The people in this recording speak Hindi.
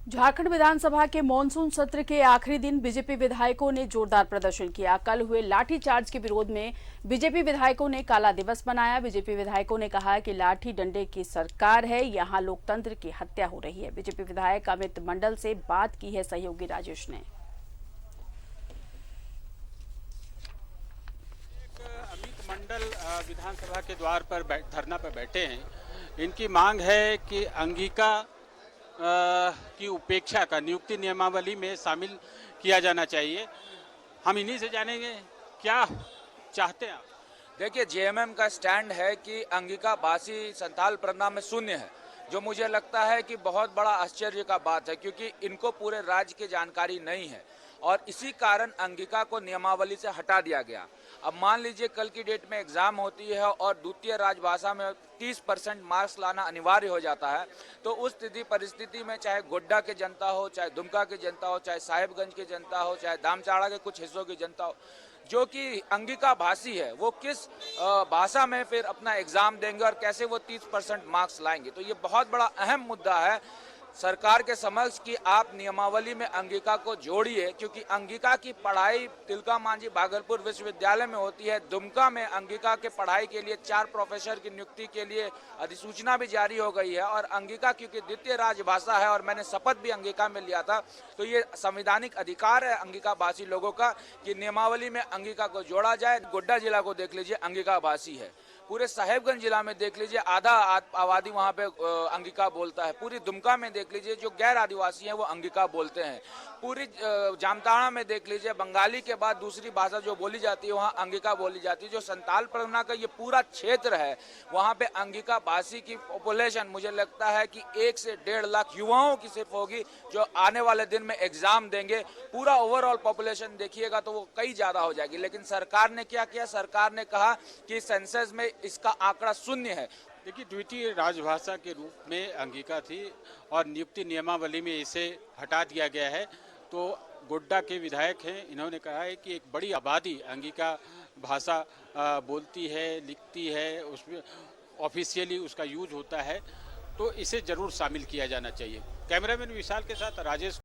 झारखंड विधानसभा के मॉनसून सत्र के आखिरी दिन बीजेपी विधायकों ने जोरदार प्रदर्शन किया। कल हुए लाठीचार्ज के विरोध में बीजेपी विधायकों ने काला दिवस मनाया। बीजेपी विधायकों ने कहा कि लाठी डंडे की सरकार है, यहां लोकतंत्र की हत्या हो रही है। बीजेपी विधायक अमित मंडल से बात की है सहयोगी राजेश ने। अमित मंडल विधानसभा के द्वार पर धरना पर बैठे हैं। इनकी मांग है कि अंगिका की उपेक्षा का नियुक्ति नियमावली में शामिल किया जाना चाहिए। हम इन्हीं से जानेंगे क्या चाहते हैं आप। देखिए, जेएमएम का स्टैंड है कि अंगिका भाषी संथाल प्रज्ञा में शून्य है, जो मुझे लगता है कि बहुत बड़ा आश्चर्य का बात है, क्योंकि इनको पूरे राज्य की जानकारी नहीं है और इसी कारण अंगिका को नियमावली से हटा दिया गया। अब मान लीजिए कल की डेट में एग्जाम होती है और द्वितीय राजभाषा में 30% मार्क्स लाना अनिवार्य हो जाता है, तो उस परिस्थिति में चाहे गोड्डा की जनता हो, चाहे दुमका की जनता हो, चाहे साहिबगंज की जनता हो, चाहे दामचाड़ा के कुछ हिस्सों की जनता हो जो कि अंगिका भाषी है, वो किस भाषा में फिर अपना एग्जाम देंगे और कैसे वो 30% मार्क्स लाएंगे। तो ये बहुत बड़ा अहम मुद्दा है सरकार के समक्ष कि आप नियमावली में अंगिका को जोड़िए, क्योंकि अंगिका की पढ़ाई तिलका मांझी भागलपुर विश्वविद्यालय में होती है। दुमका में अंगिका के पढ़ाई के लिए 4 प्रोफेसर की नियुक्ति के लिए अधिसूचना भी जारी हो गई है और अंगिका क्योंकि द्वितीय राजभाषा है और मैंने शपथ भी अंगिका में लिया था, तो ये संवैधानिक अधिकार है अंगिका भाषी लोगों का कि नियमावली में अंगिका को जोड़ा जाए। गोड्डा जिला को देख लीजिए, अंगिका भाषी है। पूरे साहेबगंज जिला में देख लीजिए, आधा आबादी वहाँ पे अंगिका बोलता है। पूरी दुमका में देख लीजिए, जो गैर आदिवासी हैं वो अंगिका बोलते हैं। पूरी जामताड़ा में देख लीजिए, बंगाली के बाद दूसरी भाषा जो बोली जाती है वहाँ अंगिका बोली जाती है। जो संथाल परगना का ये पूरा क्षेत्र है, वहाँ पे अंगिका भाषी की पॉपुलेशन मुझे लगता है कि 1 से 1.5 लाख युवाओं की सिर्फ होगी जो आने वाले दिन में एग्जाम देंगे। पूरा ओवरऑल पॉपुलेशन देखिएगा तो वो कई ज्यादा हो जाएगी। लेकिन सरकार ने क्या किया? सरकार ने कहा कि सेंसस में इसका आंकड़ा 0 है। देखिए, द्वितीय राजभाषा के रूप में अंगिका थी और नियुक्ति नियमावली में इसे हटा दिया गया है। तो गोड्डा के विधायक हैं, इन्होंने कहा है कि एक बड़ी आबादी अंगिका भाषा बोलती है, लिखती है, उसमें ऑफिशियली उसका यूज होता है, तो इसे जरूर शामिल किया जाना चाहिए। कैमरामैन विशाल के साथ राजेश।